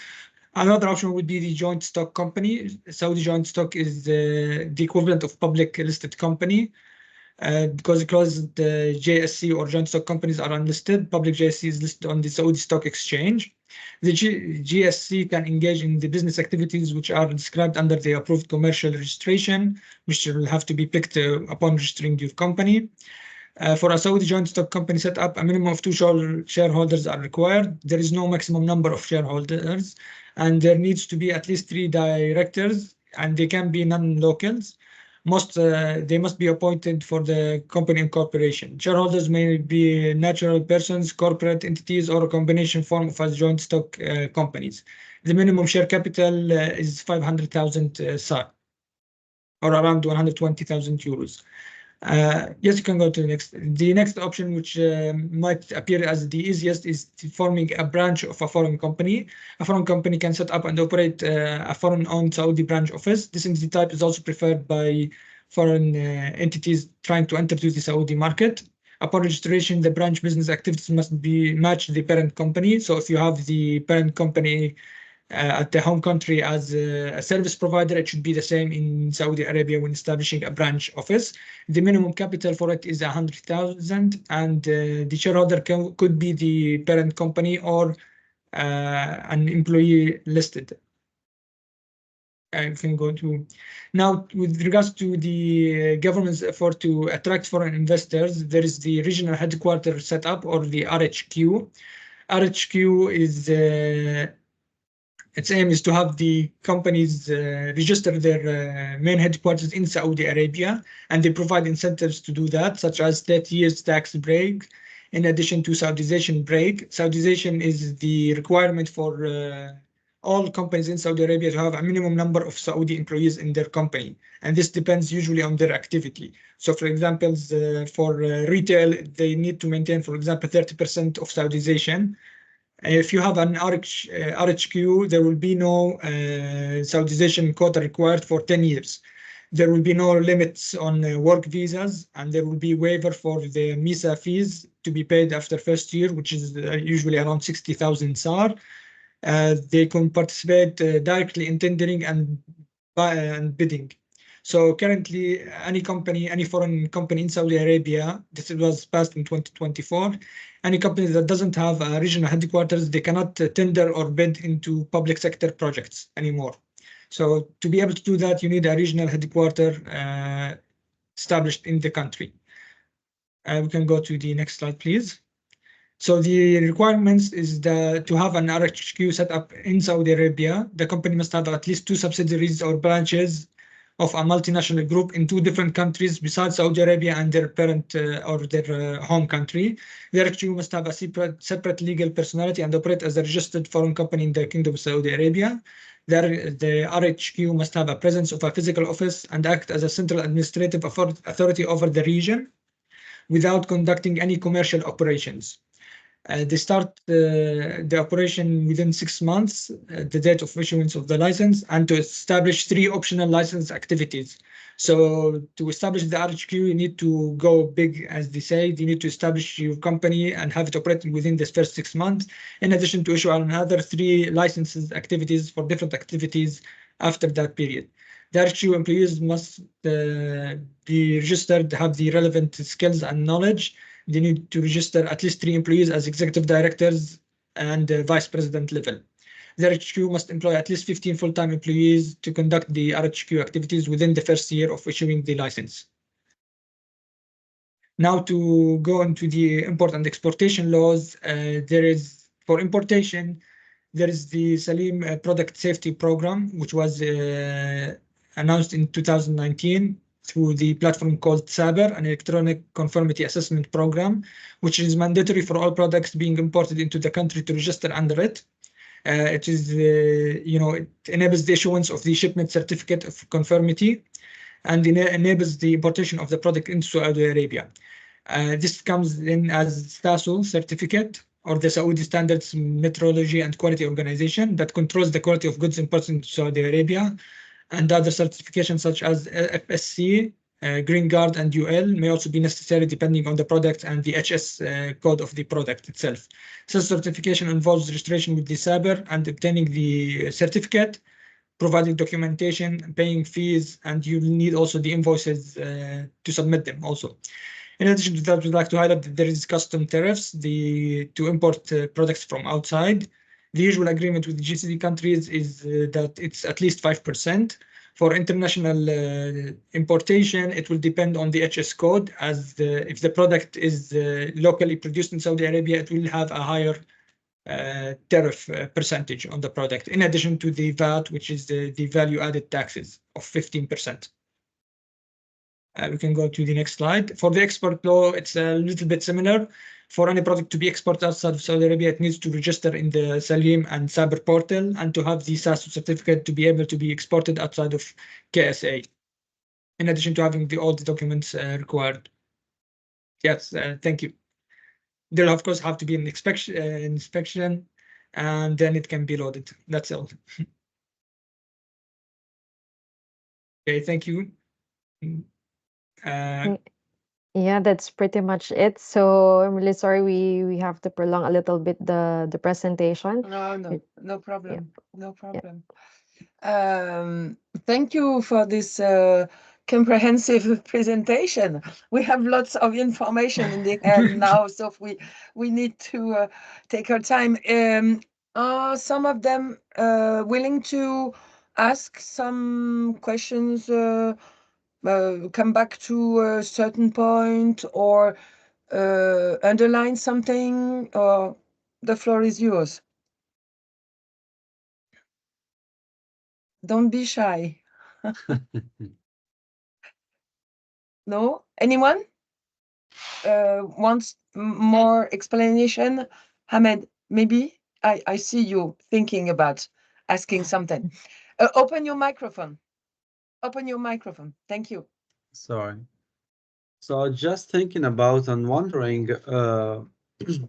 Another option would be the joint stock company. Saudi joint stock is the equivalent of public listed company because the JSC or joint stock companies are unlisted. Public JSC is listed on the Saudi Stock Exchange. The GSC can engage in the business activities which are described under the approved commercial registration, which will have to be picked upon registering your company. For a Saudi joint stock company set up, a minimum of 2 shareholders are required. There is no maximum number of shareholders, and there needs to be at least 3 directors and they can be non-locals. They must be appointed for the company incorporation. Shareholders may be natural persons, corporate entities, or a combination form of as joint stock companies. The minimum share capital is 500,000 SAR, or around 120,000 euros. Yes, you can go to the next. The next option, which might appear as the easiest, is forming a branch of a foreign company. A foreign company can set up and operate a foreign-owned Saudi branch office. This entity type is also preferred by foreign entities trying to enter the Saudi market. Upon registration, the branch business activities must be match the parent company. So if you have the parent company at the home country as a service provider, it should be the same in Saudi Arabia when establishing a branch office. The minimum capital for it is 100,000, and the shareholder could be the parent company or an employee listed. I can go to now with regards to the government's effort to attract foreign investors. There is the regional headquarters set up, or the RHQ. RHQ is its aim is to have the companies register their main headquarters in Saudi Arabia, and they provide incentives to do that, such as 30 years tax break, in addition to Saudization break. Saudization is the requirement for all companies in Saudi Arabia to have a minimum number of Saudi employees in their company, and this depends usually on their activity. So, for example, for retail, they need to maintain, for example, 30% of Saudization. If you have an RHQ, there will be no Saudization quota required for 10 years. There will be no limits on work visas, and there will be waiver for the MISA fees to be paid after first year, which is usually around 60,000 SAR. They can participate directly in tendering and bidding. So currently, any foreign company in Saudi Arabia, this was passed in 2024, any company that doesn't have a regional headquarters, they cannot tender or bid into public sector projects anymore. So to be able to do that, you need a regional headquarters established in the country. We can go to the next slide, please. So the requirements is to have an RHQ set up in Saudi Arabia. The company must have at least 2 subsidiaries or branches of a multinational group in 2 different countries besides Saudi Arabia and their parent or their home country. The RHQ must have a separate legal personality and operate as a registered foreign company in the Kingdom of Saudi Arabia. The RHQ must have a presence of a physical office and act as a central administrative authority over the region without conducting any commercial operations. They start the operation within 6 months, the date of issuance of the license, and to establish 3 optional license activities. So to establish the RHQ, you need to go big, as they say. You need to establish your company and have it operating within this first 6 months, in addition to issue another 3 licenses activities for different activities after that period. The RHQ employees must be registered, have the relevant skills and knowledge. They need to register at least 3 employees as executive directors and vice president level. The RHQ must employ at least 15 full-time employees to conduct the RHQ activities within the first year of issuing the license. Now to go into the import and exportation laws, for importation, there is the Salim Product Safety Program, which was announced in 2019. Through the platform called SABR, an electronic conformity assessment program, which is mandatory for all products being imported into the country to register under it. It is, it enables the issuance of the shipment certificate of conformity and enables the importation of the product into Saudi Arabia. This comes in as STASO certificate, or the Saudi Standards Metrology and Quality Organization, that controls the quality of goods imported into Saudi Arabia. And other certifications such as FSC, Green Guard, and UL may also be necessary depending on the product and the HS code of the product itself. Such certification involves registration with the SABR and obtaining the certificate, providing documentation, paying fees, and you need also the invoices to submit them also. In addition to that, we'd like to highlight that there is custom tariffs to import products from outside. The usual agreement with the GCC countries is that it's at least 5%. For international importation, it will depend on the HS code, as if the product is locally produced in Saudi Arabia, it will have a higher tariff percentage on the product, in addition to the VAT, which is the value-added taxes of 15%. We can go to the next slide. For the export law, it's a little bit similar. For any product to be exported outside of Saudi Arabia, it needs to register in the Salim and Saber portal and to have the SASU certificate to be able to be exported outside of KSA, in addition to having all the documents required. Yes, thank you. There, of course, have to be an inspection, and then it can be loaded. That's all. Okay, thank you. Yeah, that's pretty much it. So I'm really sorry we have to prolong a little bit the presentation. No problem. No problem. Thank you for this comprehensive presentation. We have lots of information in the hand now, so we need to take our time. Are some of them willing to ask some questions, come back to a certain point, or underline something? Or the floor is yours. Don't be shy. No? Anyone wants more explanation? Hamed, maybe? I see you thinking about asking something. Open your microphone. Open your microphone. Thank you. Sorry. So just thinking about and wondering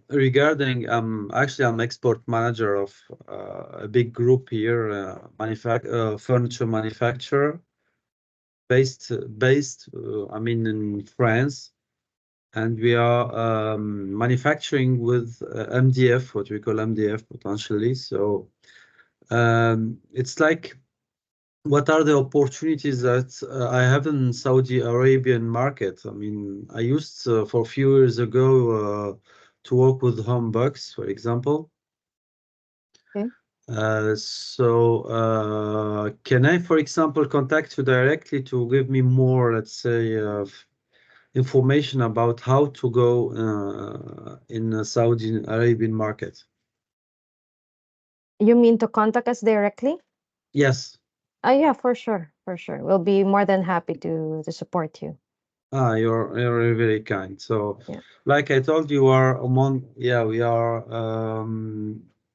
regarding, actually I'm export manager of a big group here, furniture manufacturer based I mean in France, and we are manufacturing with MDF, what we call MDF potentially. So it's like, what are the opportunities that I have in Saudi Arabian market? I mean, I used for a few years ago to work with Homebox, for example. Okay. Can I, for example, contact you directly to give me more, let's say, information about how to go in the Saudi Arabian market? You mean to contact us directly? Yes. Yeah, for sure, for sure. We'll be more than happy to support you. You're very kind. So, Yeah. like I told you, we are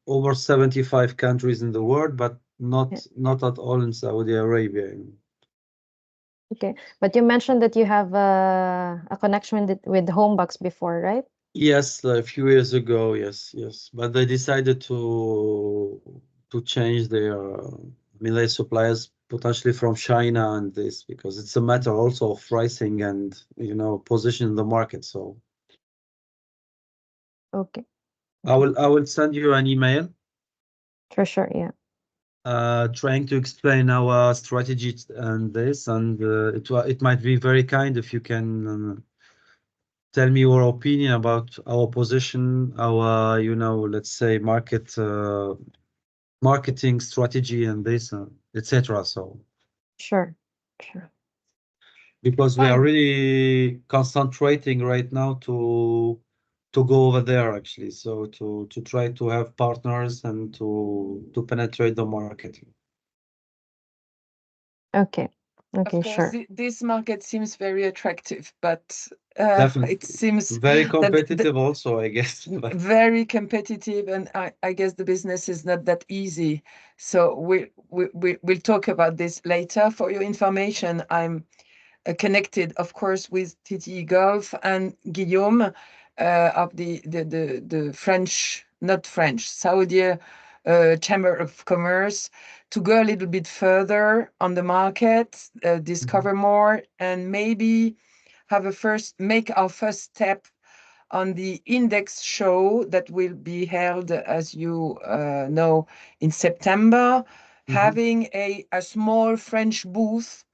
over 75 countries in the world, but not at all in Saudi Arabia. Okay, but you mentioned that you have a connection with Homebox before, right? Yes, a few years ago, yes, but they decided to change their, their suppliers potentially from China and this, because it's a matter also of pricing and position in the market. So okay. I will send you an email. For sure, yeah. Trying to explain our strategy and this, and it might be very kind if you can tell me your opinion about our position, our let's say marketing strategy and this, etc. So Sure. because we are really concentrating right now to go over there actually, so to try to have partners and to penetrate the market. Okay, Of course, sure. This market seems very attractive, but Definitely. it seems very competitive also, I guess. Very competitive, and I guess the business is not that easy. So we'll talk about this later. For your information, I'm connected, of course, with TTE GULF and Guillaume of the French, not French, Saudi Chamber of Commerce, to go a little bit further on the market, discover more, and maybe make our first step on the index show that will be held, as you know, in September, having a small French booth,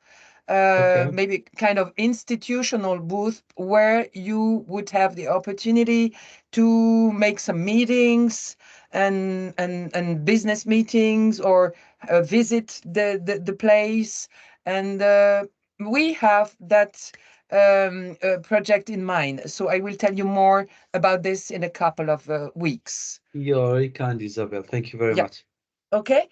maybe kind of institutional booth, where you would have the opportunity to make some meetings and business meetings, or visit the place. And we have that project in mind. So I will tell you more about this in a couple of weeks. You're very kind, Isabel. Thank you very much. Okay.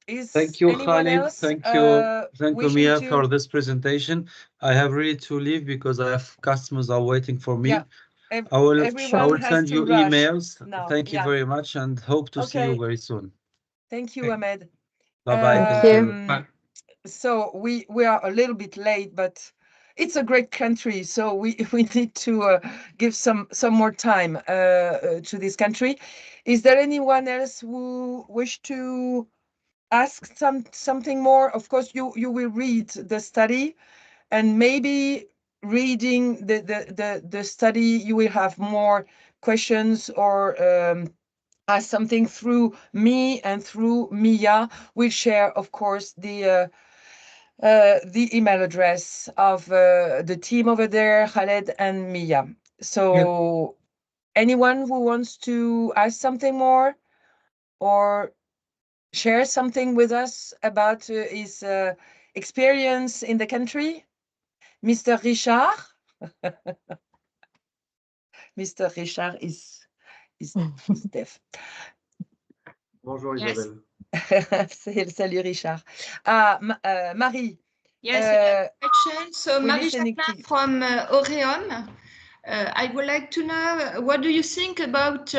Is Thank you, anyone Khalid. else, Thank you, Mia, to... for this presentation. I have really to leave because I have customers are waiting for me. Yeah. I will Everyone has send to you rush emails. now. Thank you very much and hope to see you very soon. Thank you, Ahmed. Bye-bye. Thank you. So we are a little bit late, but it's a great country, so we need to give some more time to this country. Is there anyone else who wish to ask something more? Of course, you will read the study, and maybe reading the study, you will have more questions or ask something through me and through Mia. We'll share, of course, the email address of the team over there, Khaled and Mia. So anyone who wants to ask something more or share something with us about his experience in the country? Mr. Richard? Mr. Richard is deaf. Bonjour Isabelle. Salut Richard. Marie. Yes, question. So we're Marie listening to Chapelain you. from Orion. I would like to know, what do you think about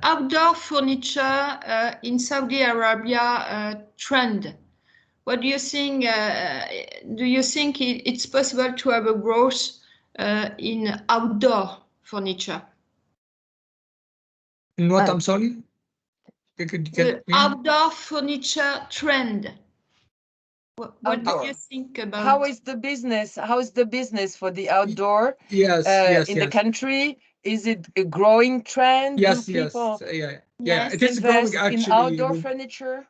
outdoor furniture in Saudi Arabia trend? What do you think? Do you think it's possible to have a growth in outdoor furniture? In what? I'm sorry? The outdoor furniture trend. What do you think about? How is the business? How is the business for the outdoor? Yes, in the country? Is it a growing trend? Yes, do people yeah. It is growing invest actually. in outdoor furniture?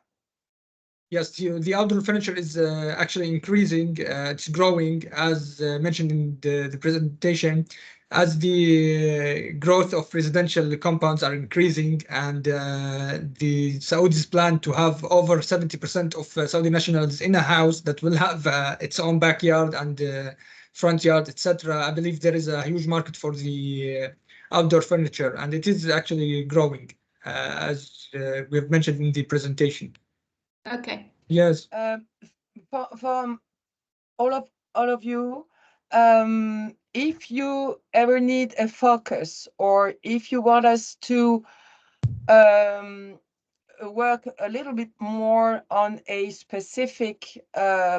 Yes, the outdoor furniture is actually increasing. It's growing, as mentioned in the presentation, as the growth of residential compounds are increasing, and the Saudis plan to have over 70% of Saudi nationals in a house that will have its own backyard and front yard, etc. I believe there is a huge market for the outdoor furniture, and it is actually growing, as we have mentioned in the presentation. Okay. Yes. For all of you, if you ever need a focus, or if you want us to work a little bit more on a specific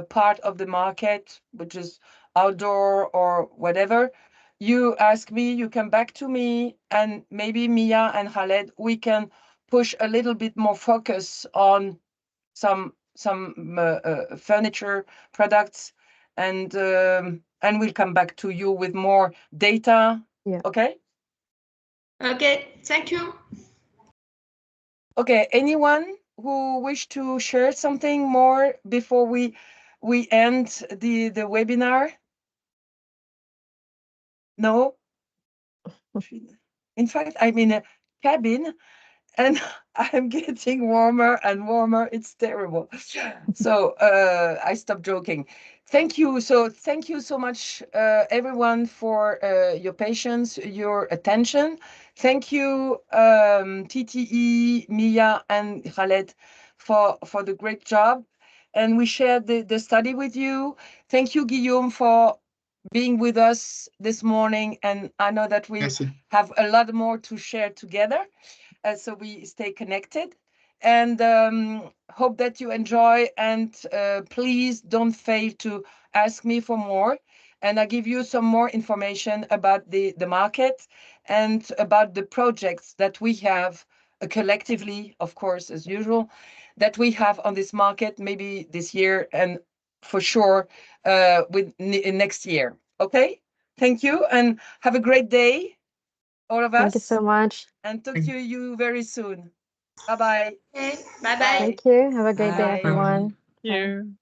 part of the market, which is outdoor or whatever, you ask me, you come back to me, and maybe Mia and Khaled, we can push a little bit more focus on some furniture products, and we'll come back to you with more data. Okay, thank you. Okay, anyone who wish to share something more before we end the webinar? No? In fact, I'm in a cabin and I'm getting warmer and warmer. It's terrible. So I stopped joking. Thank you. So thank you so much, everyone, for your patience, your attention. Thank you, TTE, Mia, and Khaled, for the great job. And we shared the study with you. Thank you, Guillaume, for being with us this morning. And I know that we have a lot more to share together. So we stay connected, and hope that you enjoy, and please don't fail to ask me for more, and I give you some more information about the market and about the projects that we have collectively, of course, as usual, that we have on this market, maybe this year and for sure with next year. Okay, thank you and have a great day, all of us. Thank you so much. And talk to you very soon. Bye-bye. Okay, bye-bye. Thank you. Have a great day, Bye. everyone. Thank you.